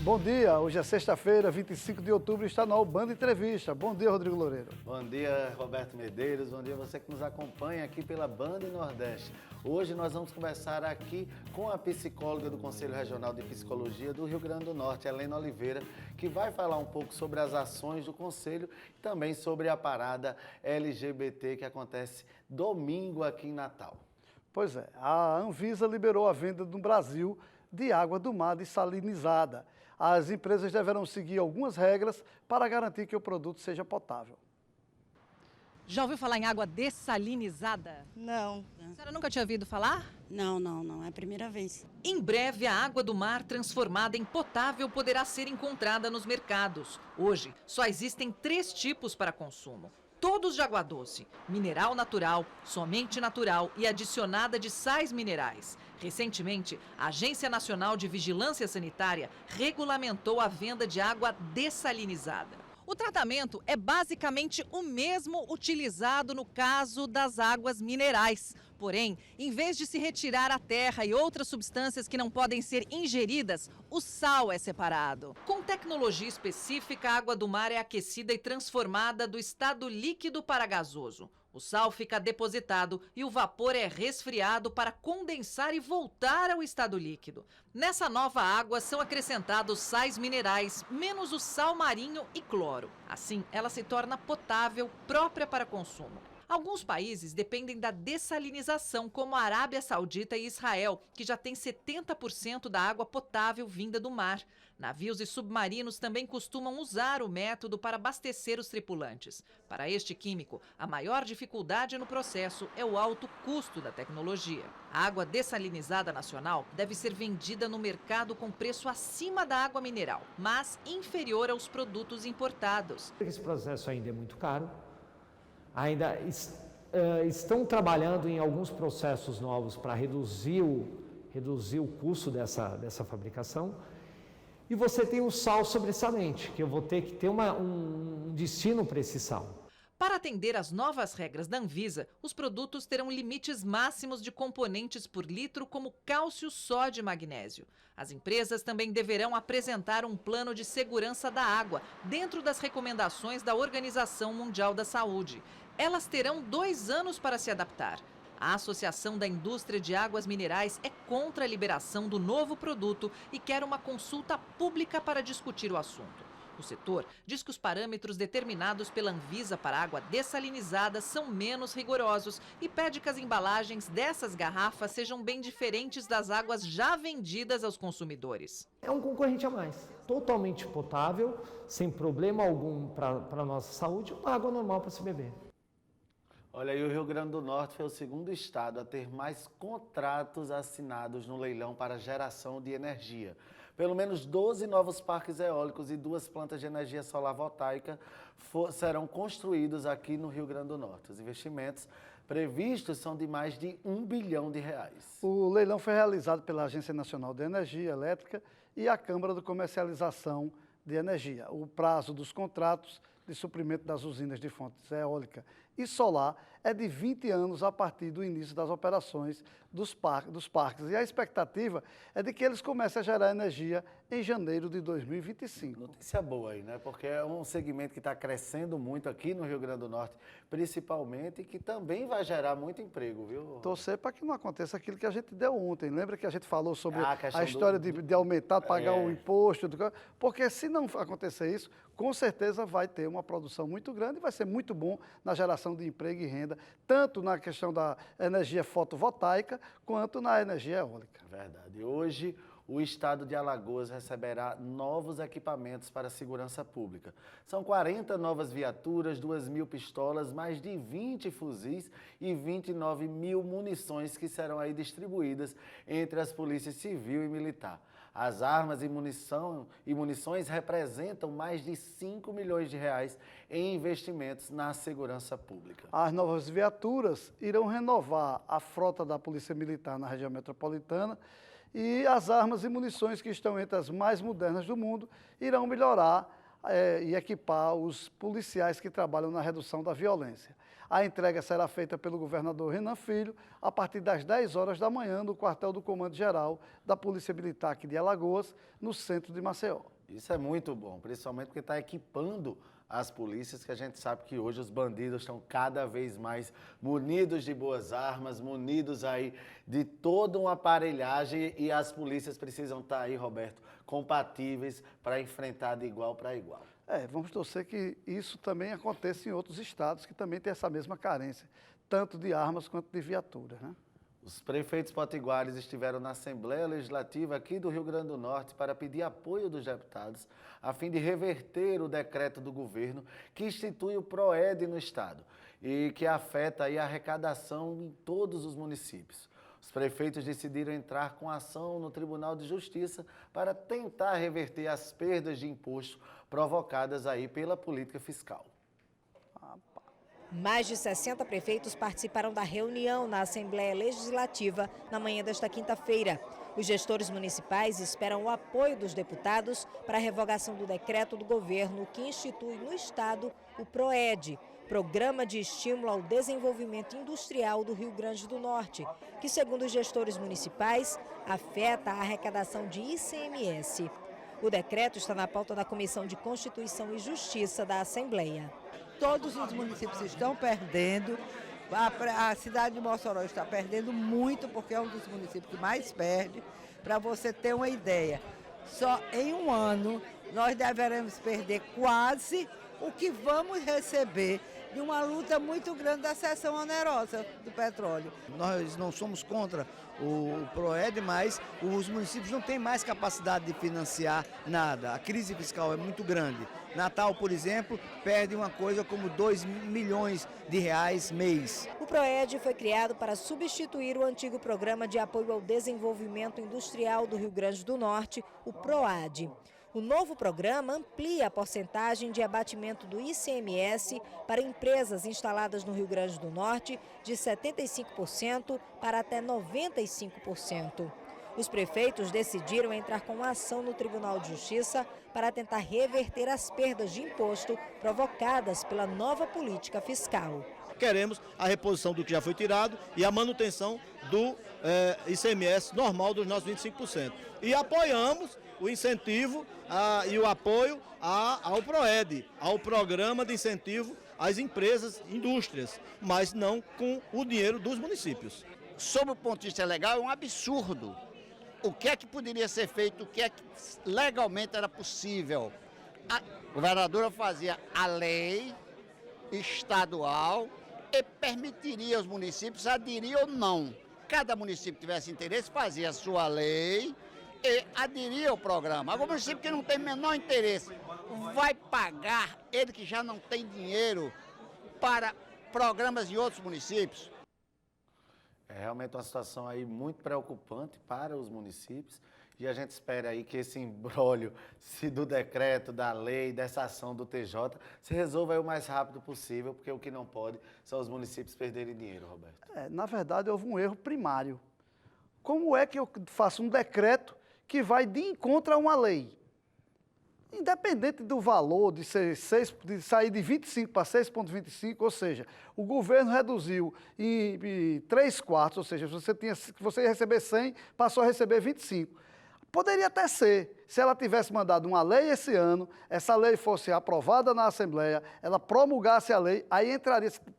Bom dia, hoje é sexta-feira, 25 de outubro, está no Band Entrevista. Bom dia, Rodrigo Loureiro. Bom dia, Roberto Medeiros, bom dia você que nos acompanha aqui pela Band Nordeste. Hoje nós vamos conversar aqui com a psicóloga do Conselho Regional de Psicologia do Rio Grande do Norte, Helena Oliveira, que vai falar um pouco sobre as ações do Conselho e também sobre a parada LGBT que acontece domingo aqui em Natal. Pois é, a Anvisa liberou a venda no Brasil de água do mar dessalinizada. As empresas deverão seguir algumas regras para garantir que o produto seja potável. Já ouviu falar em água dessalinizada? Não. A senhora nunca tinha ouvido falar? Não, é a primeira vez. Em breve, a água do mar transformada em potável poderá ser encontrada nos mercados. Hoje, só existem 3 tipos para consumo. Todos de água doce, mineral natural, somente natural e adicionada de sais minerais. Recentemente, a Agência Nacional de Vigilância Sanitária regulamentou a venda de água dessalinizada. O tratamento é basicamente o mesmo utilizado no caso das águas minerais. Porém, em vez de se retirar a terra e outras substâncias que não podem ser ingeridas, o sal é separado. Com tecnologia específica, a água do mar é aquecida e transformada do estado líquido para gasoso. O sal fica depositado e o vapor é resfriado para condensar e voltar ao estado líquido. Nessa nova água são acrescentados sais minerais, menos o sal marinho e cloro. Assim, ela se torna potável, própria para consumo. Alguns países dependem da dessalinização, como a Arábia Saudita e Israel, que já tem 70% da água potável vinda do mar. Navios e submarinos também costumam usar o método para abastecer os tripulantes. Para este químico, a maior dificuldade no processo é o alto custo da tecnologia. A água dessalinizada nacional deve ser vendida no mercado com preço acima da água mineral, mas inferior aos produtos importados. Esse processo ainda é muito caro. Ainda estão trabalhando em alguns processos novos para reduzir o custo dessa fabricação. E você tem o sal sobressalente, que eu vou ter que ter um destino para esse sal. Para atender às novas regras da Anvisa, os produtos terão limites máximos de componentes por litro, como cálcio, sódio e magnésio. As empresas também deverão apresentar um plano de segurança da água, dentro das recomendações da Organização Mundial da Saúde. Elas terão 2 anos para se adaptar. A Associação da Indústria de Águas Minerais é contra a liberação do novo produto e quer uma consulta pública para discutir o assunto. O setor diz que os parâmetros determinados pela Anvisa para água dessalinizada são menos rigorosos e pede que as embalagens dessas garrafas sejam bem diferentes das águas já vendidas aos consumidores. É um concorrente a mais, totalmente potável, sem problema algum para a nossa saúde, uma água normal para se beber. Olha, e o Rio Grande do Norte foi o segundo estado a ter mais contratos assinados no leilão para geração de energia. Pelo menos 12 novos parques eólicos e 2 plantas de energia solar voltaica serão construídos aqui no Rio Grande do Norte. Os investimentos previstos são de mais de R$1 bilhão. O leilão foi realizado pela Agência Nacional de Energia Elétrica e a Câmara de Comercialização de Energia. O prazo dos contratos de suprimento das usinas de fontes eólica e solar é de 20 anos a partir do início das operações dos parques. E a expectativa é de que eles comecem a gerar energia em janeiro de 2025. Notícia boa aí, né? Porque é um segmento que está crescendo muito aqui no Rio Grande do Norte, principalmente, e que também vai gerar muito emprego, viu? Torcer para que não aconteça aquilo que a gente deu ontem. Lembra que a gente falou sobre a história de aumentar, pagar o imposto? Porque se não acontecer isso, com certeza vai ter uma produção muito grande e vai ser muito bom na geração de emprego e renda, tanto na questão da energia fotovoltaica, quanto na energia eólica. Verdade. Hoje, o estado de Alagoas receberá novos equipamentos para a segurança pública. São 40 novas viaturas, 2.000 pistolas, mais de 20 fuzis e 29 mil munições que serão aí distribuídas entre as polícias civil e militar. As armas e munições representam mais de R$5 milhões em investimentos na segurança pública. As novas viaturas irão renovar a frota da Polícia Militar na região metropolitana e as armas e munições que estão entre as mais modernas do mundo irão melhorar e equipar os policiais que trabalham na redução da violência. A entrega será feita pelo governador Renan Filho a partir das 10 horas da manhã no quartel do Comando Geral da Polícia Militar aqui de Alagoas, no centro de Maceió. Isso é muito bom, principalmente porque está equipando as polícias, que a gente sabe que hoje os bandidos estão cada vez mais munidos de boas armas, munidos aí de toda uma aparelhagem, e as polícias precisam estar aí, Roberto, compatíveis para enfrentar de igual para igual. Vamos torcer que isso também aconteça em outros estados que também têm essa mesma carência, tanto de armas quanto de viaturas, né? Os prefeitos potiguares estiveram na Assembleia Legislativa aqui do Rio Grande do Norte para pedir apoio dos deputados a fim de reverter o decreto do governo que institui o PROED no estado e que afeta aí a arrecadação em todos os municípios. Os prefeitos decidiram entrar com ação no Tribunal de Justiça para tentar reverter as perdas de imposto provocadas aí pela política fiscal. Mais de 60 prefeitos participaram da reunião na Assembleia Legislativa na manhã desta quinta-feira. Os gestores municipais esperam o apoio dos deputados para a revogação do decreto do governo que institui no estado o PROED, Programa de Estímulo ao Desenvolvimento Industrial do Rio Grande do Norte, que, segundo os gestores municipais, afeta a arrecadação de ICMS. O decreto está na pauta da Comissão de Constituição e Justiça da Assembleia. Todos os municípios estão perdendo, a cidade de Mossoró está perdendo muito, porque é um dos municípios que mais perde. Para você ter uma ideia, só em um ano nós deveremos perder quase o que vamos receber de uma luta muito grande da cessão onerosa do petróleo. Nós não somos contra o PROED, mas os municípios não têm mais capacidade de financiar nada. A crise fiscal é muito grande. Natal, por exemplo, perde uma coisa como 2 milhões de reais mês. O PROED foi criado para substituir o antigo Programa de Apoio ao Desenvolvimento Industrial do Rio Grande do Norte, o PROAD. O novo programa amplia a porcentagem de abatimento do ICMS para empresas instaladas no Rio Grande do Norte de 75% para até 95%. Os prefeitos decidiram entrar com ação no Tribunal de Justiça para tentar reverter as perdas de imposto provocadas pela nova política fiscal. Queremos a reposição do que já foi tirado e a manutenção do ICMS normal dos nossos 25%. E apoiamos o incentivo e o apoio ao PROED, ao Programa de Incentivo às Empresas e Indústrias, mas não com o dinheiro dos municípios. Sob o ponto de vista legal, é um absurdo. O que é que poderia ser feito, o que é que legalmente era possível? A governadora fazia a lei estadual e permitiria aos municípios aderir ou não. Cada município que tivesse interesse fazia a sua lei e aderir ao programa. Agora, o município que não tem menor interesse vai pagar, ele que já não tem dinheiro, para programas em outros municípios. É realmente uma situação aí muito preocupante para os municípios, e a gente espera aí que esse imbróglio do decreto, da lei, dessa ação do TJ, se resolva aí o mais rápido possível, porque o que não pode são os municípios perderem dinheiro, Roberto. Na verdade, houve um erro primário. Como é que eu faço um decreto que vai de encontro a uma lei? Independente do valor de sair de 25 para 6,25, ou seja, o governo reduziu em 3/4, ou seja, você ia receber 100, passou a receber 25. Poderia até ser, se ela tivesse mandado uma lei esse ano, essa lei fosse aprovada na Assembleia, ela promulgasse a lei, aí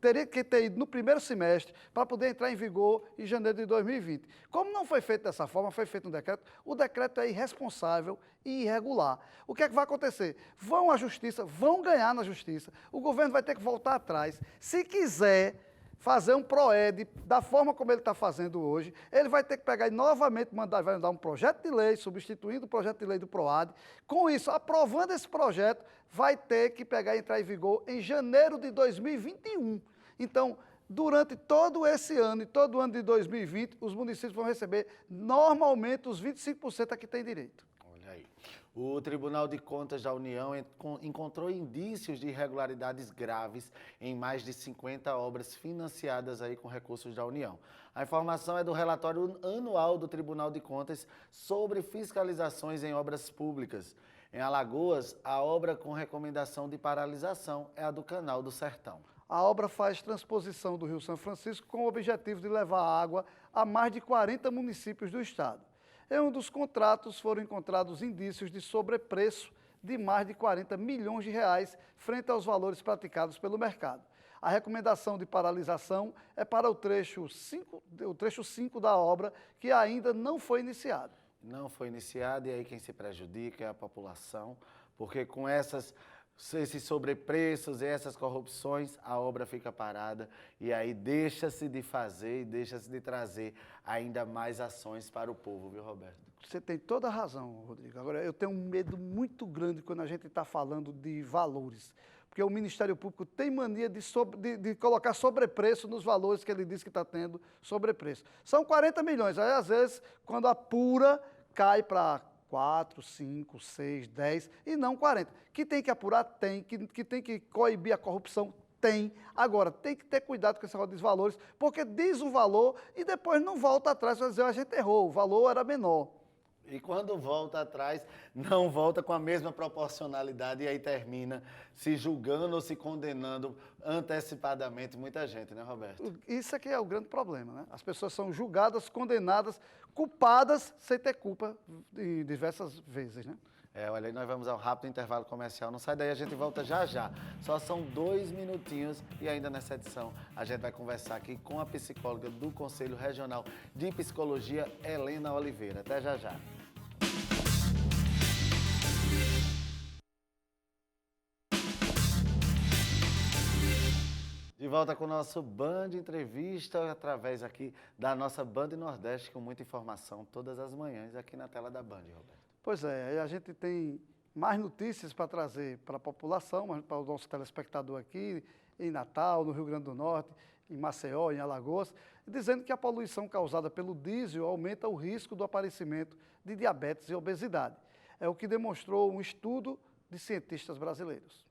teria que ter ido no primeiro semestre para poder entrar em vigor em janeiro de 2020. Como não foi feito dessa forma, foi feito um decreto, o decreto é irresponsável e irregular. O que é que vai acontecer? Vão à Justiça, vão ganhar na Justiça, o governo vai ter que voltar atrás. Se quiser fazer um PROED da forma como ele está fazendo hoje, ele vai ter que pegar e novamente vai mandar um projeto de lei, substituindo o projeto de lei do PROAD. Com isso, aprovando esse projeto, vai ter que pegar e entrar em vigor em janeiro de 2021. Então, durante todo esse ano e todo o ano de 2020, os municípios vão receber normalmente os 25% a que tem direito. Olha aí. O Tribunal de Contas da União encontrou indícios de irregularidades graves em mais de 50 obras financiadas aí com recursos da União. A informação é do relatório anual do Tribunal de Contas sobre fiscalizações em obras públicas. Em Alagoas, a obra com recomendação de paralisação é a do Canal do Sertão. A obra faz transposição do Rio São Francisco com o objetivo de levar água a mais de 40 municípios do estado. Em um dos contratos foram encontrados indícios de sobrepreço de mais de 40 milhões de reais frente aos valores praticados pelo mercado. A recomendação de paralisação é para o trecho 5 da obra, que ainda não foi iniciado. Não foi iniciado, e aí quem se prejudica é a população, porque com esses sobrepreços e essas corrupções, a obra fica parada e aí deixa-se de fazer e deixa-se de trazer ainda mais ações para o povo, viu, Roberto? Você tem toda a razão, Rodrigo. Agora, eu tenho um medo muito grande quando a gente está falando de valores, porque o Ministério Público tem mania de colocar sobrepreço nos valores que ele diz que está tendo sobrepreço. São 40 milhões, aí às vezes, quando apura, cai para 4, 5, 6, 10 e não 40. Que tem que apurar? Tem. Que tem que coibir a corrupção? Tem. Agora, tem que ter cuidado com esse negócio dos valores, porque diz o valor e depois não volta atrás para dizer a gente errou, o valor era menor. E quando volta atrás, não volta com a mesma proporcionalidade e aí termina se julgando ou se condenando antecipadamente muita gente, né, Roberto? Isso aqui é o grande problema, né? As pessoas são julgadas, condenadas, culpadas sem ter culpa em diversas vezes, né? Olha aí, nós vamos ao rápido intervalo comercial. Não sai daí, a gente volta já já. Só são 2 minutinhos e ainda nessa edição a gente vai conversar aqui com a psicóloga do Conselho Regional de Psicologia, Helena Oliveira. Até já já. De volta com o nosso Band Entrevista, através aqui da nossa Band Nordeste, com muita informação todas as manhãs aqui na tela da Band, Roberto. Pois é, a gente tem mais notícias para trazer para a população, para o nosso telespectador aqui, em Natal, no Rio Grande do Norte, em Maceió, em Alagoas, dizendo que a poluição causada pelo diesel aumenta o risco do aparecimento de diabetes e obesidade. É o que demonstrou um estudo de cientistas brasileiros.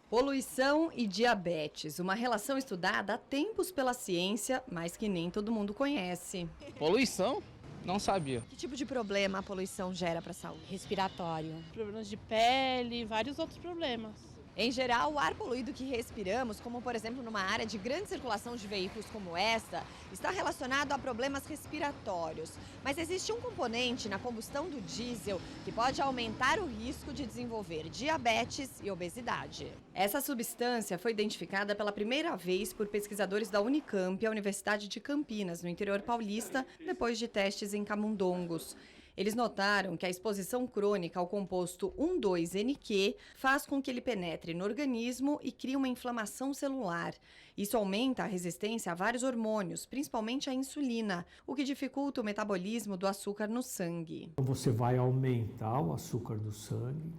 Poluição e diabetes, uma relação estudada há tempos pela ciência, mas que nem todo mundo conhece. Poluição? Não sabia. Que tipo de problema a poluição gera para a saúde? Respiratório. Problemas de pele, vários outros problemas. Em geral, o ar poluído que respiramos, como por exemplo numa área de grande circulação de veículos como esta, está relacionado a problemas respiratórios. Mas existe um componente na combustão do diesel que pode aumentar o risco de desenvolver diabetes e obesidade. Essa substância foi identificada pela primeira vez por pesquisadores da Unicamp, a Universidade de Campinas, no interior paulista, depois de testes em camundongos. Eles notaram que a exposição crônica ao composto 1,2-NQ faz com que ele penetre no organismo e crie uma inflamação celular. Isso aumenta a resistência a vários hormônios, principalmente a insulina, o que dificulta o metabolismo do açúcar no sangue. Você vai aumentar o açúcar do sangue,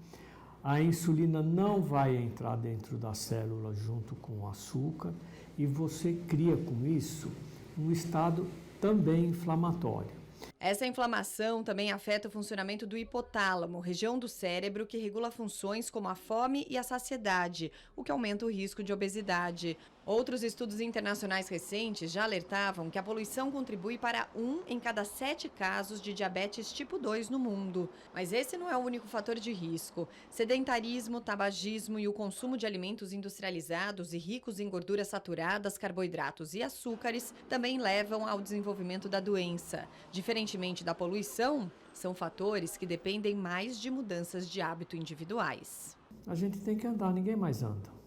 a insulina não vai entrar dentro da célula junto com o açúcar e você cria com isso um estado também inflamatório. Essa inflamação também afeta o funcionamento do hipotálamo, região do cérebro que regula funções como a fome e a saciedade, o que aumenta o risco de obesidade. Outros estudos internacionais recentes já alertavam que a poluição contribui para 1 em cada 7 casos de diabetes tipo 2 no mundo. Mas esse não é o único fator de risco. Sedentarismo, tabagismo e o consumo de alimentos industrializados e ricos em gorduras saturadas, carboidratos e açúcares também levam ao desenvolvimento da doença. Diferentemente da poluição, são fatores que dependem mais de mudanças de hábito individuais. A gente tem que andar, ninguém mais anda.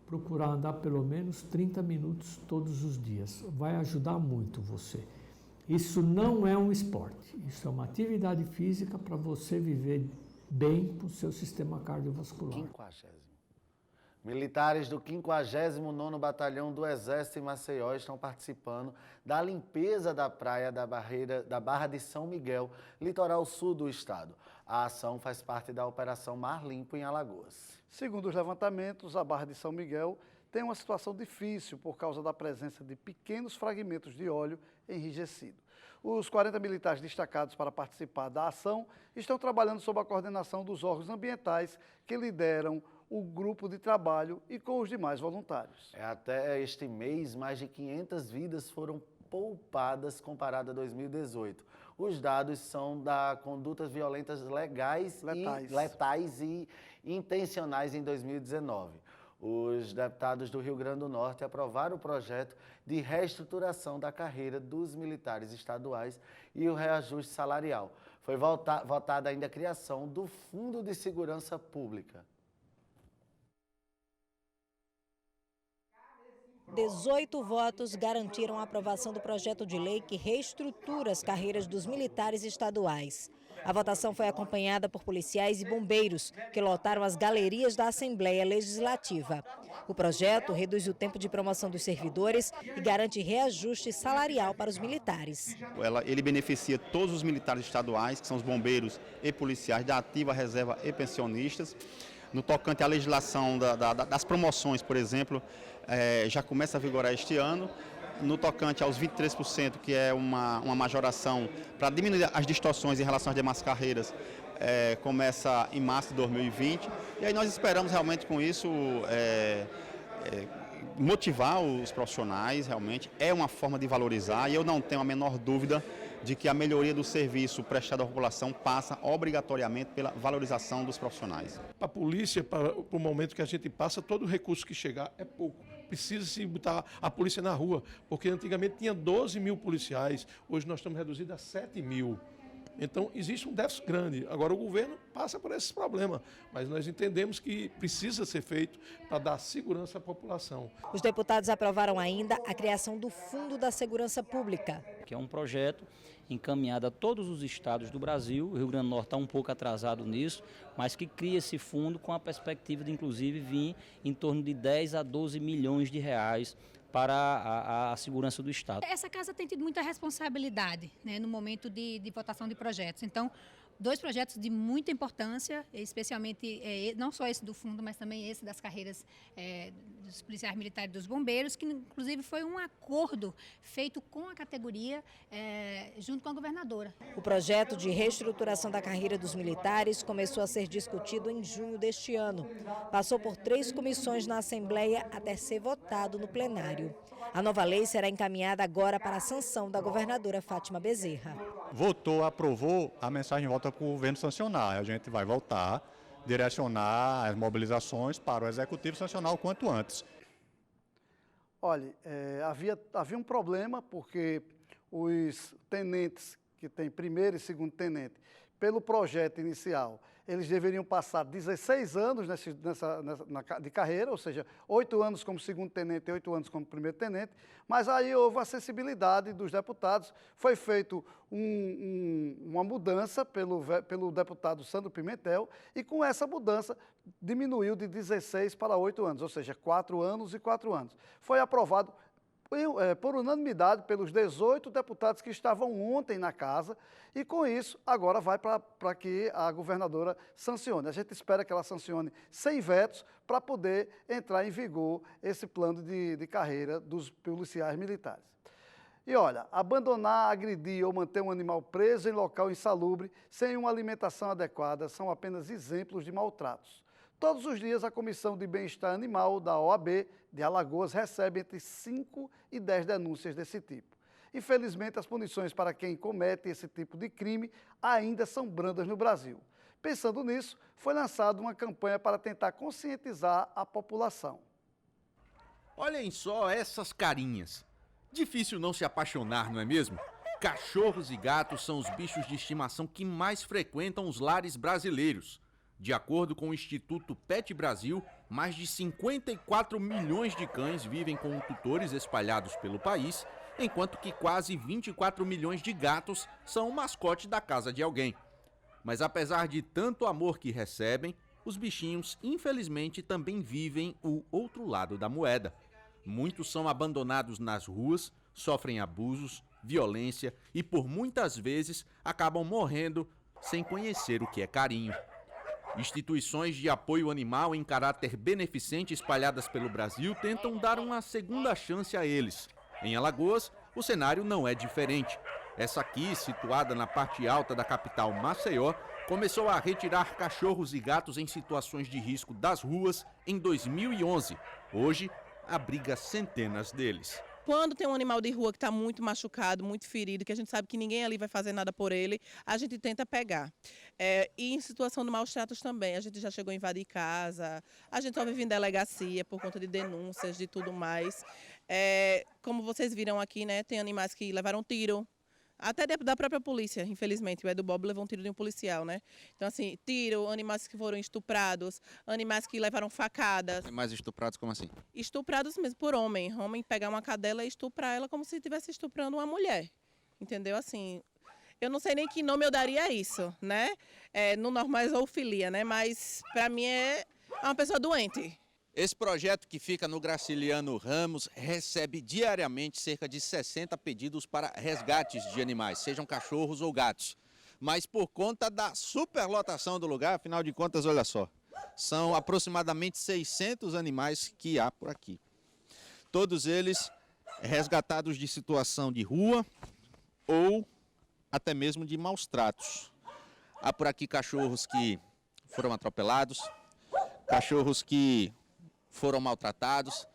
Procurar andar pelo menos 30 minutos todos os dias. Vai ajudar muito você. Isso não é um esporte, isso é uma atividade física para você viver bem com o seu sistema cardiovascular. 50º. Militares do 59º Batalhão do Exército em Maceió estão participando da limpeza da praia da Barra de São Miguel, litoral sul do estado. A ação faz parte da Operação Mar Limpo em Alagoas. Segundo os levantamentos, a Barra de São Miguel tem uma situação difícil por causa da presença de pequenos fragmentos de óleo enrijecido. Os 40 militares destacados para participar da ação estão trabalhando sob a coordenação dos órgãos ambientais que lideram o grupo de trabalho e com os demais voluntários. Até este mês, mais de 500 vidas foram poupadas comparado a 2018. Os dados são da condutas violentas letais e intencionais em 2019. Os deputados do Rio Grande do Norte aprovaram o projeto de reestruturação da carreira dos militares estaduais e o reajuste salarial. Foi votada ainda a criação do Fundo de Segurança Pública. 18 votos garantiram a aprovação do projeto de lei que reestrutura as carreiras dos militares estaduais. A votação foi acompanhada por policiais e bombeiros, que lotaram as galerias da Assembleia Legislativa. O projeto reduz o tempo de promoção dos servidores e garante reajuste salarial para os militares. Ele beneficia todos os militares estaduais, que são os bombeiros e policiais da ativa, reserva e pensionistas. No tocante à legislação das promoções, por exemplo, já começa a vigorar este ano. No tocante aos 23%, que é uma majoração para diminuir as distorções em relação às demais carreiras, começa em março de 2020. E aí nós esperamos realmente com isso motivar os profissionais, realmente. É uma forma de valorizar e eu não tenho a menor dúvida de que a melhoria do serviço prestado à população passa obrigatoriamente pela valorização dos profissionais. Para a polícia, para o momento que a gente passa, todo recurso que chegar é pouco. Precisa se botar a polícia na rua, porque antigamente tinha 12 mil policiais, hoje nós estamos reduzidos a 7 mil. Então, existe um déficit grande. Agora, o governo passa por esse problema, mas nós entendemos que precisa ser feito para dar segurança à população. Os deputados aprovaram ainda a criação do Fundo da Segurança Pública, que é um projeto encaminhado a todos os estados do Brasil. O Rio Grande do Norte está um pouco atrasado nisso, mas que cria esse fundo com a perspectiva de, inclusive, vir em torno de 10 a 12 milhões de reais para a segurança do Estado. Essa casa tem tido muita responsabilidade, né, no momento de votação de projetos. Então, 2 projetos de muita importância, especialmente não só esse do fundo, mas também esse das carreiras dos policiais militares e dos bombeiros, que inclusive foi um acordo feito com a categoria junto com a governadora. O projeto de reestruturação da carreira dos militares começou a ser discutido em junho deste ano. Passou por 3 comissões na Assembleia até ser votado no plenário. A nova lei será encaminhada agora para a sanção da governadora Fátima Bezerra. Votou, aprovou, a mensagem volta para o governo sancionar. A gente vai voltar, direcionar as mobilizações para o executivo sancionar o quanto antes. Olha, havia um problema porque os tenentes, que tem primeiro e segundo tenente, pelo projeto inicial, eles deveriam passar 16 anos de carreira, ou seja, 8 anos como segundo tenente e 8 anos como primeiro tenente, mas aí houve a acessibilidade dos deputados, foi feito uma mudança pelo deputado Sandro Pimentel, e com essa mudança diminuiu de 16 para 8 anos, ou seja, 4 anos e 4 anos. Foi aprovado por unanimidade pelos 18 deputados que estavam ontem na casa, e com isso agora vai para que a governadora sancione. A gente espera que ela sancione sem vetos para poder entrar em vigor esse plano de carreira dos policiais militares. E olha, abandonar, agredir ou manter um animal preso em local insalubre sem uma alimentação adequada são apenas exemplos de maltratos. Todos os dias, a Comissão de Bem-Estar Animal da OAB de Alagoas recebe entre 5 e 10 denúncias desse tipo. Infelizmente, as punições para quem comete esse tipo de crime ainda são brandas no Brasil. Pensando nisso, foi lançada uma campanha para tentar conscientizar a população. Olhem só essas carinhas. Difícil não se apaixonar, não é mesmo? Cachorros e gatos são os bichos de estimação que mais frequentam os lares brasileiros. De acordo com o Instituto Pet Brasil, mais de 54 milhões de cães vivem com tutores espalhados pelo país, enquanto que quase 24 milhões de gatos são o mascote da casa de alguém. Mas apesar de tanto amor que recebem, os bichinhos, infelizmente, também vivem o outro lado da moeda. Muitos são abandonados nas ruas, sofrem abusos, violência e, por muitas vezes, acabam morrendo sem conhecer o que é carinho. Instituições de apoio animal em caráter beneficente espalhadas pelo Brasil tentam dar uma segunda chance a eles. Em Alagoas, o cenário não é diferente. Essa aqui, situada na parte alta da capital Maceió, começou a retirar cachorros e gatos em situações de risco das ruas em 2011. Hoje, abriga centenas deles. Quando tem um animal de rua que está muito machucado, muito ferido, que a gente sabe que ninguém ali vai fazer nada por ele, a gente tenta pegar. E em situação de maus tratos também, a gente já chegou a invadir casa, a gente só vive em delegacia por conta de denúncias, de tudo mais. Como vocês viram aqui, né, tem animais que levaram tiro, até da própria polícia, infelizmente. O Edu Bob levou um tiro de um policial, né? Então, assim, tiro, animais que foram estuprados, animais que levaram facadas. Animais estuprados, como assim? Estuprados mesmo por homem. Homem pegar uma cadela e estuprar ela como se estivesse estuprando uma mulher. Entendeu? Assim, eu não sei nem que nome eu daria a isso, né? No normal é zoofilia, né? Mas, pra mim, é uma pessoa doente. Esse projeto, que fica no Graciliano Ramos, recebe diariamente cerca de 60 pedidos para resgates de animais, sejam cachorros ou gatos. Mas por conta da superlotação do lugar, afinal de contas, olha só, são aproximadamente 600 animais que há por aqui. Todos eles resgatados de situação de rua ou até mesmo de maus tratos. Há por aqui cachorros que foram atropelados, cachorros que foram maltratados,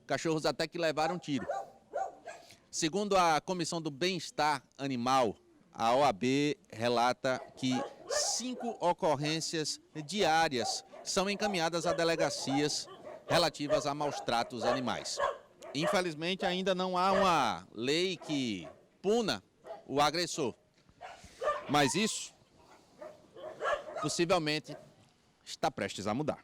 cachorros até que levaram tiro. Segundo a Comissão do Bem-Estar Animal, a OAB relata que 5 ocorrências diárias são encaminhadas a delegacias relativas a maus tratos animais. Infelizmente, ainda não há uma lei que puna o agressor, mas isso possivelmente está prestes a mudar.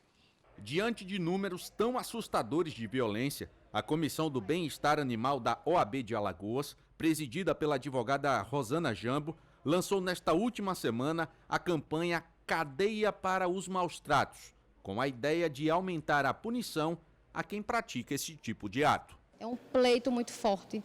Diante de números tão assustadores de violência, a Comissão do Bem-Estar Animal da OAB de Alagoas, presidida pela advogada Rosana Jambo, lançou nesta última semana a campanha Cadeia para os Maus Tratos, com a ideia de aumentar a punição a quem pratica esse tipo de ato. É um pleito muito forte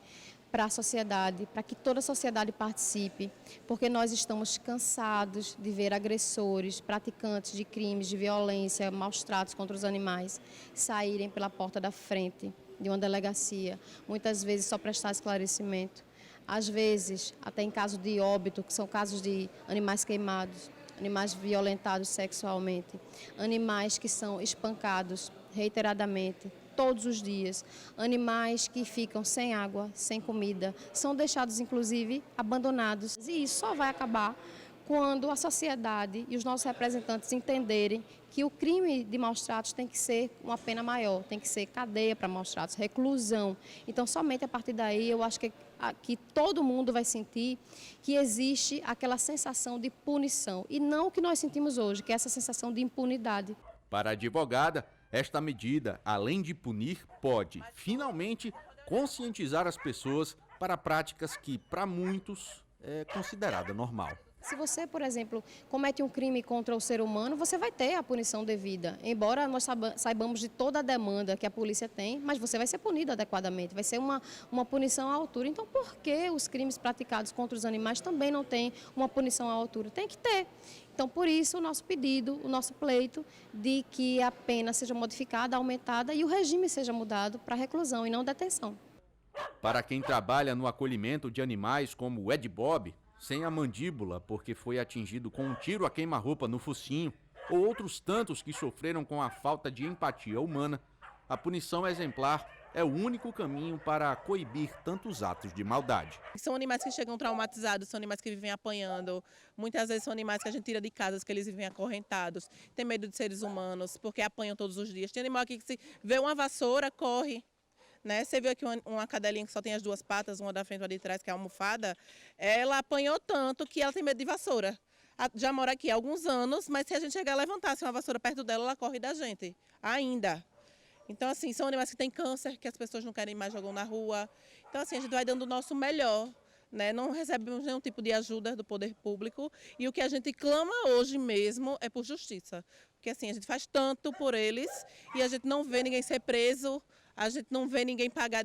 para a sociedade, para que toda a sociedade participe, porque nós estamos cansados de ver agressores, praticantes de crimes de violência, maus tratos contra os animais, saírem pela porta da frente de uma delegacia, muitas vezes só prestar esclarecimento, às vezes até em caso de óbito, que são casos de animais queimados, animais violentados sexualmente, animais que são espancados reiteradamente, todos os dias, animais que ficam sem água, sem comida, são deixados inclusive abandonados. E isso só vai acabar quando a sociedade e os nossos representantes entenderem que o crime de maus tratos tem que ser uma pena maior, tem que ser cadeia para maus tratos, reclusão. Então, somente a partir daí, eu acho que todo mundo vai sentir que existe aquela sensação de punição e não o que nós sentimos hoje, que é essa sensação de impunidade. Para a advogada, esta medida, além de punir, pode, finalmente, conscientizar as pessoas para práticas que, para muitos, é considerada normal. Se você, por exemplo, comete um crime contra o ser humano, você vai ter a punição devida. Embora nós saibamos de toda a demanda que a polícia tem, mas você vai ser punido adequadamente, vai ser uma punição à altura. Então, por que os crimes praticados contra os animais também não têm uma punição à altura? Tem que ter. Então, por isso, o nosso pedido, o nosso pleito de que a pena seja modificada, aumentada e o regime seja mudado para reclusão e não detenção. Para quem trabalha no acolhimento de animais como o Ed Bob, sem a mandíbula porque foi atingido com um tiro a queima-roupa no focinho, ou outros tantos que sofreram com a falta de empatia humana, a punição exemplar é o único caminho para coibir tantos atos de maldade. São animais que chegam traumatizados, são animais que vivem apanhando, muitas vezes são animais que a gente tira de casas, que eles vivem acorrentados, tem medo de seres humanos, porque apanham todos os dias. Tem animal aqui que se vê uma vassoura, corre. Né? Você viu aqui uma cadelinha que só tem as duas patas, uma da frente e uma de trás, que é a almofada, ela apanhou tanto que ela tem medo de vassoura. Já mora aqui há alguns anos, mas se a gente chegar a levantar uma vassoura perto dela, ela corre da gente, ainda. Então, assim, são animais que têm câncer, que as pessoas não querem mais jogar na rua. Então, assim, a gente vai dando o nosso melhor, né? Não recebemos nenhum tipo de ajuda do poder público e o que a gente clama hoje mesmo é por justiça. Porque, assim, a gente faz tanto por eles e a gente não vê ninguém ser preso, a gente não vê ninguém pagar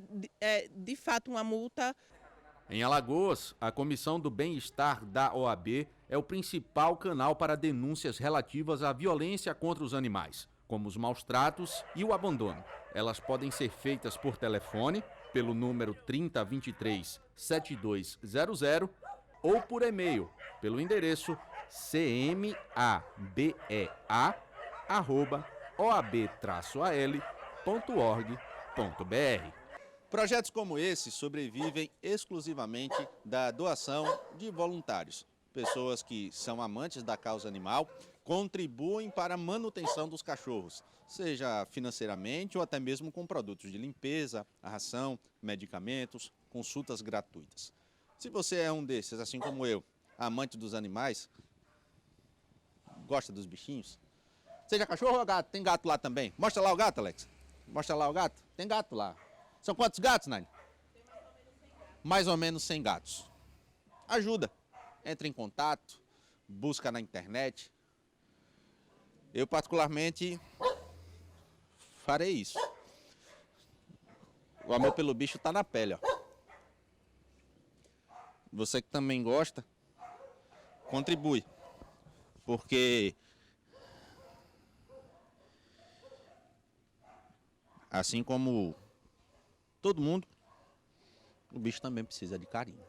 de fato uma multa. Em Alagoas, a Comissão do Bem-Estar da OAB é o principal canal para denúncias relativas à violência contra os animais, como os maus tratos e o abandono. Elas podem ser feitas por telefone, pelo número 3023-7200, ou por e-mail, pelo endereço cmabea@oab-al.org.br. Projetos como esse sobrevivem exclusivamente da doação de voluntários. Pessoas que são amantes da causa animal contribuem para a manutenção dos cachorros, seja financeiramente ou até mesmo com produtos de limpeza, a ração, medicamentos, consultas gratuitas. Se você é um desses, assim como eu, amante dos animais, gosta dos bichinhos, seja cachorro ou gato, tem gato lá também. Mostra lá o gato, Alex. Mostra lá o gato. Tem gato lá. São quantos gatos, Nani? Mais ou menos 100 gatos. Ajuda. Entre em contato, busca na internet. Eu, particularmente, farei isso. O amor pelo bicho está na pele, ó. Você que também gosta, contribui. Porque, assim como todo mundo, o bicho também precisa de carinho.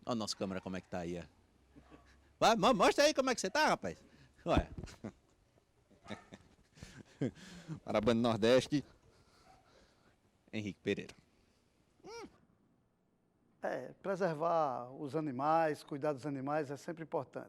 Olha a nossa câmera como é que tá aí, ó. Vai, mostra aí como é que você tá, rapaz. Olha. Para a Band Nordeste, Henrique Pereira. Preservar os animais, cuidar dos animais é sempre importante.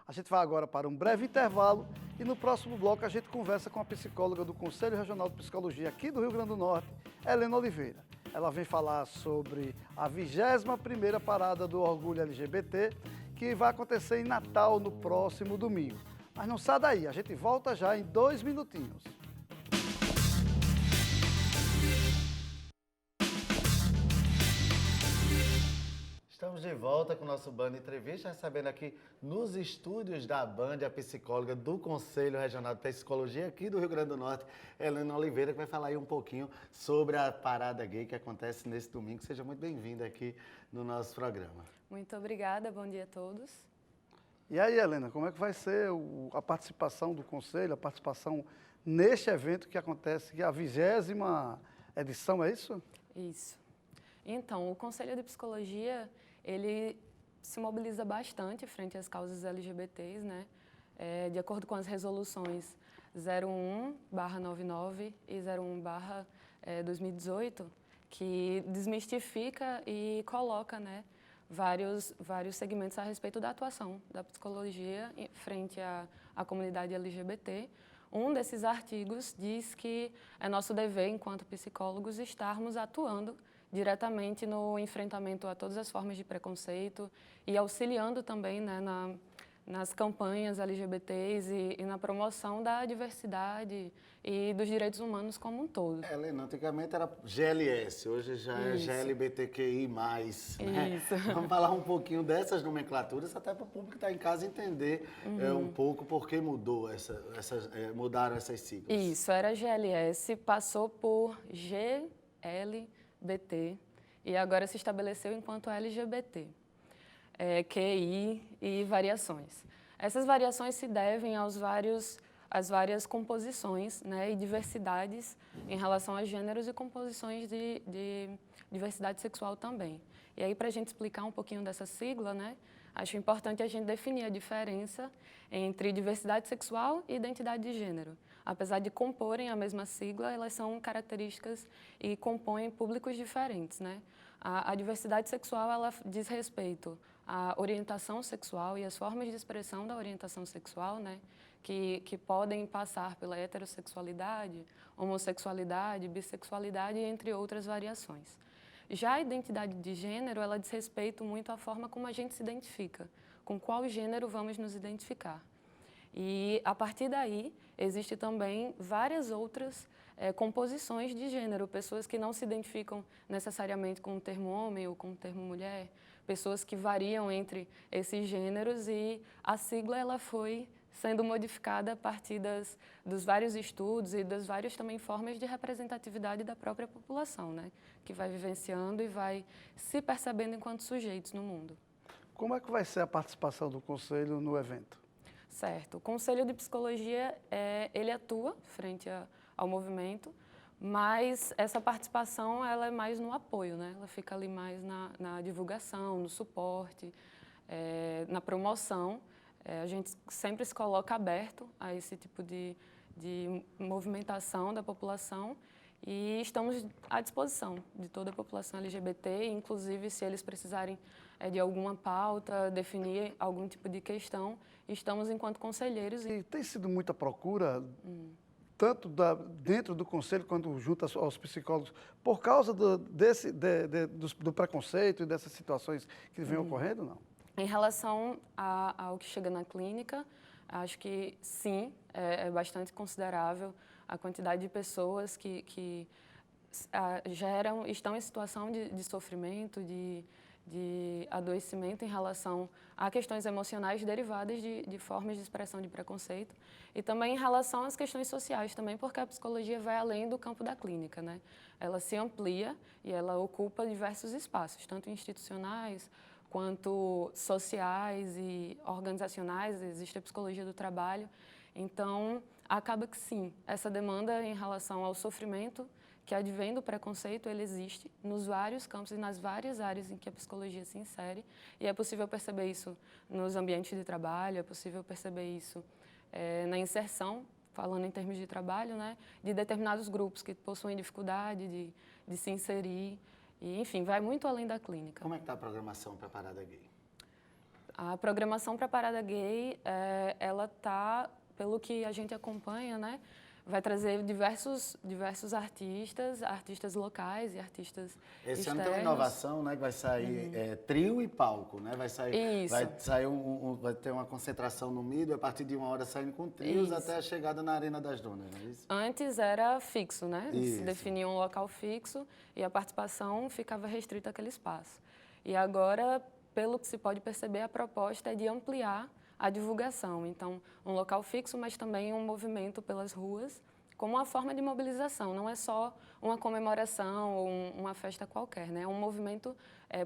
A gente vai agora para um breve intervalo e no próximo bloco a gente conversa com a psicóloga do Conselho Regional de Psicologia aqui do Rio Grande do Norte, Helena Oliveira. Ela vem falar sobre a 21ª Parada do Orgulho LGBT, que vai acontecer em Natal no próximo domingo. Mas não sai daí, a gente volta já em 2 minutinhos. Estamos de volta com o nosso Band Entrevista, recebendo aqui nos estúdios da Band a psicóloga do Conselho Regional de Psicologia aqui do Rio Grande do Norte, Helena Oliveira, que vai falar aí um pouquinho sobre a Parada Gay que acontece nesse domingo. Seja muito bem-vinda aqui no nosso programa. Muito obrigada, bom dia a todos. E aí, Helena, como é que vai ser a participação do Conselho, a participação neste evento que acontece, que é a 20ª edição, é isso? Isso. Então, o Conselho de Psicologia, ele se mobiliza bastante frente às causas LGBTs, né? De acordo com as resoluções 01/99 e 01/2018, que desmistifica e coloca, né, vários segmentos a respeito da atuação da psicologia frente à comunidade LGBT. Um desses artigos diz que é nosso dever, enquanto psicólogos, estarmos atuando diretamente no enfrentamento a todas as formas de preconceito e auxiliando também, né, nas campanhas LGBTs e na promoção da diversidade e dos direitos humanos como um todo. Helena, antigamente era GLS, hoje já é GLBTQI+. Né? Isso. Vamos falar um pouquinho dessas nomenclaturas, até para o público que está em casa entender um pouco por que mudaram essas siglas. Isso, era GLS, passou por GLBT e agora se estabeleceu enquanto LGBT. QI e variações. Essas variações se devem às várias composições, né, e diversidades em relação a gêneros e composições de diversidade sexual também. E aí, para a gente explicar um pouquinho dessa sigla, né, acho importante a gente definir a diferença entre diversidade sexual e identidade de gênero. Apesar de comporem a mesma sigla, elas são características e compõem públicos diferentes, né? A diversidade sexual, ela diz respeito à orientação sexual e às formas de expressão da orientação sexual, né? Que podem passar pela heterossexualidade, homossexualidade, bissexualidade, entre outras variações. Já a identidade de gênero, ela diz respeito muito à forma como a gente se identifica, com qual gênero vamos nos identificar. E, a partir daí, existe também várias outras composições de gênero, pessoas que não se identificam necessariamente com o termo homem ou com o termo mulher, pessoas que variam entre esses gêneros e a sigla ela foi sendo modificada a partir dos vários estudos e das várias também formas de representatividade da própria população, né? Que vai vivenciando e vai se percebendo enquanto sujeitos no mundo. Como é que vai ser a participação do Conselho no evento? Certo. O Conselho de Psicologia, ele atua frente ao movimento, mas essa participação ela é mais no apoio, né? Ela fica ali mais na divulgação, no suporte, na promoção. A gente sempre se coloca aberto a esse tipo de movimentação da população E estamos à disposição de toda a população LGBT, inclusive se eles precisarem de alguma pauta, definir algum tipo de questão, estamos enquanto conselheiros. E tem sido muita procura, tanto dentro do conselho quanto junto aos psicólogos, por causa do preconceito e dessas situações que vêm ocorrendo, não? Em relação ao que chega na clínica, acho que sim, é bastante considerável a quantidade de pessoas que estão em situação de sofrimento, de adoecimento em relação a questões emocionais derivadas de formas de expressão de preconceito e também em relação às questões sociais também, porque a psicologia vai além do campo da clínica, né? Ela se amplia e ela ocupa diversos espaços, tanto institucionais quanto sociais e organizacionais, existe a psicologia do trabalho. Então, acaba que sim, essa demanda em relação ao sofrimento que advém do preconceito, ele existe nos vários campos e nas várias áreas em que a psicologia se insere. E é possível perceber isso nos ambientes de trabalho, é possível perceber isso na inserção, falando em termos de trabalho, né, de determinados grupos que possuem dificuldade de se inserir. E, enfim, vai muito além da clínica. Como é que está a programação para a Parada Gay? A programação para a Parada Gay, ela está, pelo que a gente acompanha, né, vai trazer diversos artistas locais e artistas Esse externos. ano tem uma inovação, né, que vai sair trio e palco, né? Vai sair, Isso. vai sair vai ter uma concentração no Mido, a partir de 1 hora saindo com trios Isso. até a chegada na Arena das Donas, não é isso? Antes era fixo, né? Isso. Se definia um local fixo e a participação ficava restrita àquele espaço. E agora, pelo que se pode perceber, a proposta é de ampliar a divulgação. Então, um local fixo, mas também um movimento pelas ruas, como uma forma de mobilização. Não é só uma comemoração ou uma festa qualquer, né? É um movimento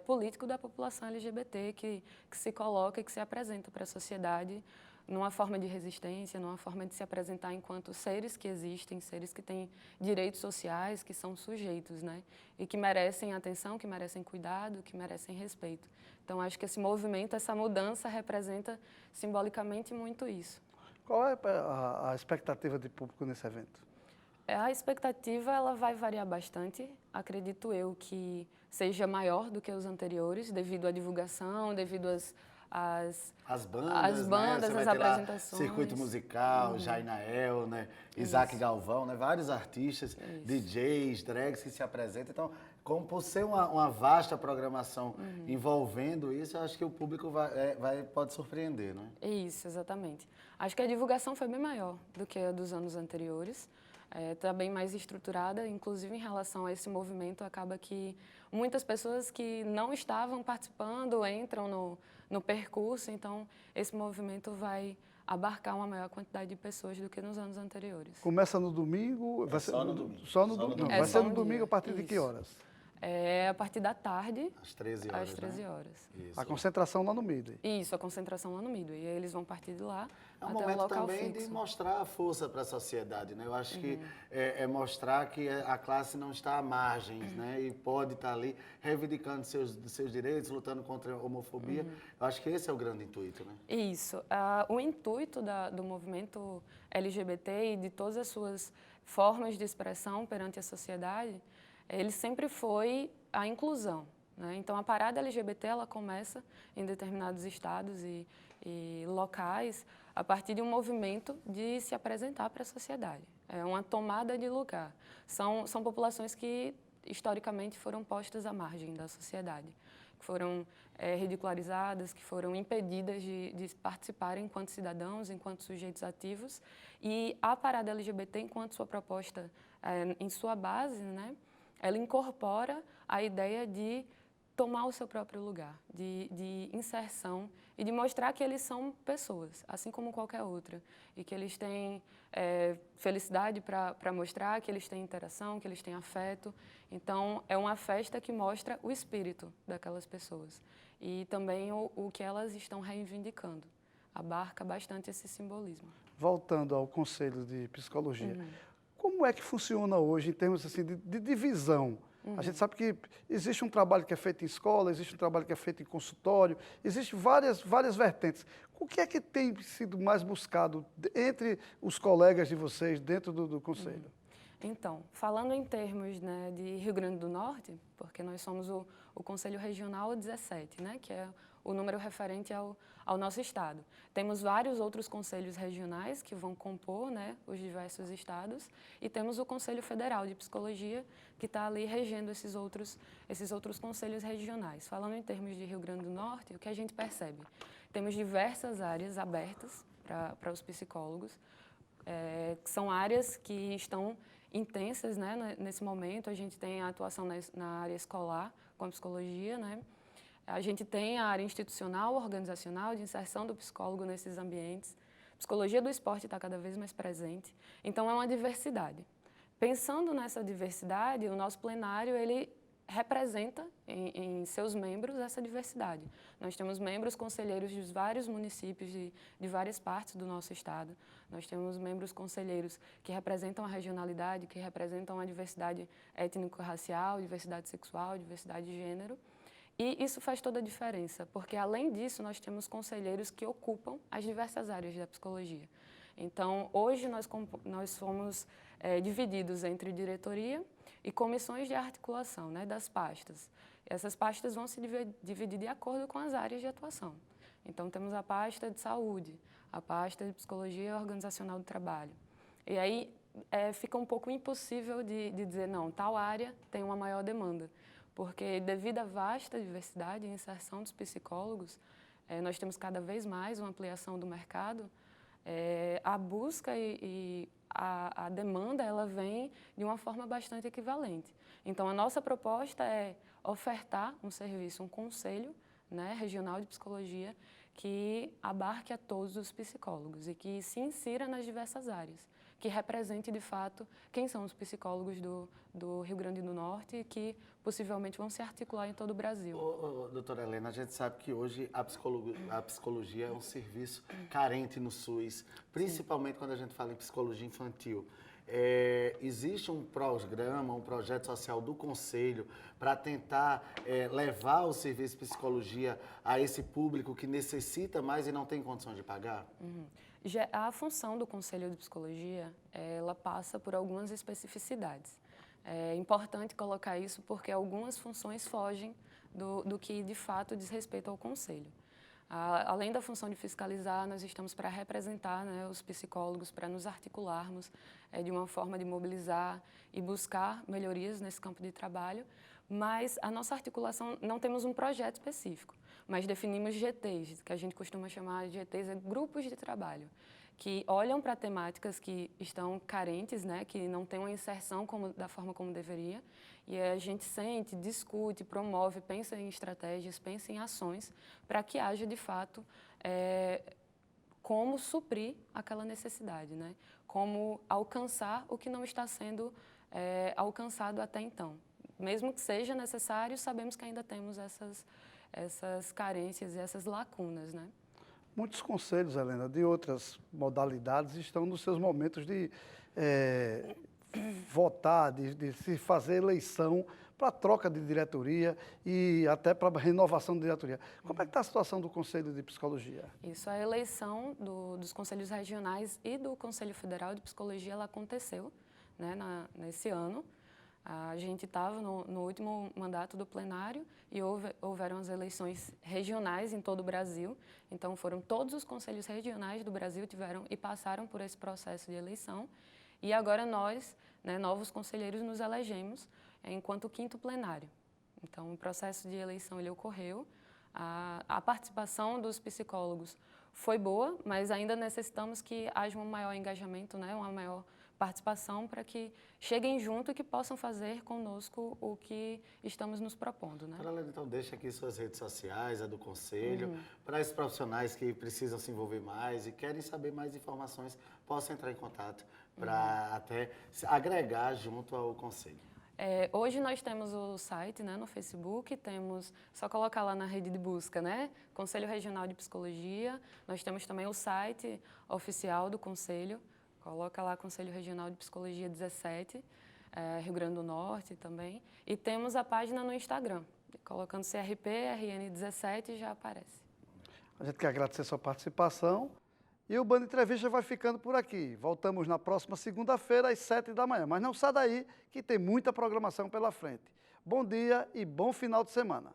político da população LGBT que se coloca e que se apresenta para a sociedade numa forma de resistência, numa forma de se apresentar enquanto seres que existem, seres que têm direitos sociais, que são sujeitos, né? E que merecem atenção, que merecem cuidado, que merecem respeito. Então, acho que esse movimento, essa mudança representa simbolicamente muito isso. Qual é a expectativa de público nesse evento? A expectativa ela vai variar bastante. Acredito eu que seja maior do que os anteriores, devido à divulgação, devido As bandas, né? Você vai As ter lá apresentações. Circuito Musical, Jainael, né? Isaac Galvão, né? Vários artistas, DJs, drags que se apresentam. Então, como por ser uma vasta programação envolvendo isso, eu acho que o público pode surpreender, não é? Isso, exatamente. Acho que a divulgação foi bem maior do que a dos anos anteriores. Está bem mais estruturada, inclusive em relação a esse movimento, acaba que muitas pessoas que não estavam participando entram no percurso, então esse movimento vai abarcar uma maior quantidade de pessoas do que nos anos anteriores. Começa no domingo? Vai ser só no domingo. Só no domingo. Vai ser no domingo a partir de que horas? A partir da tarde. Às 13 horas. Às 13 horas. Né? A concentração lá no Midway. Isso, a concentração lá no Midway. E aí eles vão partir de lá É um até o momento local também fixo. de mostrar a força para a sociedade, né? Eu acho que é mostrar que a classe não está à margem, né? E pode estar ali reivindicando seus direitos, lutando contra a homofobia. Eu acho que esse é o grande intuito, né? Isso. O intuito do movimento LGBT e de todas as suas formas de expressão perante a sociedade, ele sempre foi a inclusão, né? Então, a parada LGBT ela começa em determinados estados e locais a partir de um movimento de se apresentar para a sociedade. É uma tomada de lugar. São populações que, historicamente, foram postas à margem da sociedade, que foram ridicularizadas, que foram impedidas de participarem enquanto cidadãos, enquanto sujeitos ativos. E a parada LGBT, enquanto sua proposta, em sua base, né, ela incorpora a ideia de tomar o seu próprio lugar, de inserção e de mostrar que eles são pessoas, assim como qualquer outra, e que eles têm felicidade para mostrar, que eles têm interação, que eles têm afeto. Então, é uma festa que mostra o espírito daquelas pessoas e também o que elas estão reivindicando. Abarca bastante esse simbolismo. Voltando ao Conselho de Psicologia, como é que funciona hoje em termos assim, de divisão? A gente sabe que existe um trabalho que é feito em escola, existe um trabalho que é feito em consultório, existem várias vertentes. O que é que tem sido mais buscado entre os colegas de vocês dentro do Conselho? Então, falando em termos, né, de Rio Grande do Norte, porque nós somos o Conselho Regional 17, né, que é o número referente ao nosso estado. Temos vários outros conselhos regionais que vão compor, né, os diversos estados, e temos o Conselho Federal de Psicologia, que está ali regendo esses outros conselhos regionais. Falando em termos de Rio Grande do Norte, o que a gente percebe? Temos diversas áreas abertas para os psicólogos, que são áreas que estão intensas, né, nesse momento. A gente tem a atuação na área escolar com a psicologia, né? A gente tem a área institucional, organizacional, de inserção do psicólogo nesses ambientes. A psicologia do esporte está cada vez mais presente. Então, é uma diversidade. Pensando nessa diversidade, o nosso plenário, ele representa em seus membros essa diversidade. Nós temos membros conselheiros de vários municípios de várias partes do nosso estado. Nós temos membros conselheiros que representam a regionalidade, que representam a diversidade étnico-racial, diversidade sexual, diversidade de gênero. E isso faz toda a diferença, porque além disso nós temos conselheiros que ocupam as diversas áreas da psicologia. Então, hoje nós somos divididos entre diretoria e comissões de articulação, né, das pastas. Essas pastas vão se dividir de acordo com as áreas de atuação. Então, temos a pasta de saúde, a pasta de psicologia organizacional do trabalho. E aí fica um pouco impossível de dizer, não, tal área tem uma maior demanda, porque devido à vasta diversidade e inserção dos psicólogos, nós temos cada vez mais uma ampliação do mercado. A busca e a demanda, ela vem de uma forma bastante equivalente. Então, a nossa proposta é ofertar um serviço, um conselho, né, regional de psicologia que abarque a todos os psicólogos e que se insira nas diversas áreas, que represente, de fato, quem são os psicólogos do Rio Grande do Norte e que possivelmente vão se articular em todo o Brasil. Doutora Helena, a gente sabe que hoje a psicologia é um serviço carente no SUS, principalmente quando a gente fala em psicologia infantil. Existe um programa, um projeto social do Conselho para tentar levar o serviço de psicologia a esse público que necessita mais e não tem condição de pagar? A função do Conselho de Psicologia, ela passa por algumas especificidades. É importante colocar isso porque algumas funções fogem do que, de fato, diz respeito ao Conselho. Além da função de fiscalizar, nós estamos para representar, né, os psicólogos, para nos articularmos de uma forma de mobilizar e buscar melhorias nesse campo de trabalho, mas a nossa articulação, não temos um projeto específico, mas definimos GTs, que a gente costuma chamar de GTs, grupos de trabalho, que olham para temáticas que estão carentes, né, que não têm uma inserção da forma como deveria, e a gente sente, discute, promove, pensa em estratégias, pensa em ações para que haja, de fato, como suprir aquela necessidade, né? Como alcançar o que não está sendo alcançado até então. Mesmo que seja necessário, sabemos que ainda temos essas carências e essas lacunas, né? Muitos conselhos, Helena, de outras modalidades estão nos seus momentos de votar, de se fazer eleição para troca de diretoria e até para renovação de diretoria. Como é que está a situação do Conselho de Psicologia? Isso, a eleição dos conselhos regionais e do Conselho Federal de Psicologia, ela aconteceu, né, nesse ano. A gente estava no último mandato do plenário e houveram as eleições regionais em todo o Brasil. Então, foram todos os conselhos regionais do Brasil tiveram e passaram por esse processo de eleição. E agora nós, né, novos conselheiros, nos elegemos enquanto quinto plenário. Então, o processo de eleição ele ocorreu. A participação dos psicólogos foi boa, mas ainda necessitamos que haja um maior engajamento, né, uma maior participação para que cheguem junto e que possam fazer conosco o que estamos nos propondo, né? Então, deixa aqui suas redes sociais, a do Conselho, para esses profissionais que precisam se envolver mais e querem saber mais informações, possam entrar em contato para até se agregar junto ao Conselho. Hoje nós temos o site, né, no Facebook, só colocar lá na rede de busca, né, Conselho Regional de Psicologia. Nós temos também o site oficial do Conselho, coloca lá Conselho Regional de Psicologia 17, Rio Grande do Norte também. E temos a página no Instagram, colocando CRP, RN17 já aparece. A gente quer agradecer a sua participação E o Band Entrevista vai ficando por aqui. Voltamos na próxima segunda-feira, às 7 da manhã. Mas não sai daí, que tem muita programação pela frente. Bom dia e bom final de semana.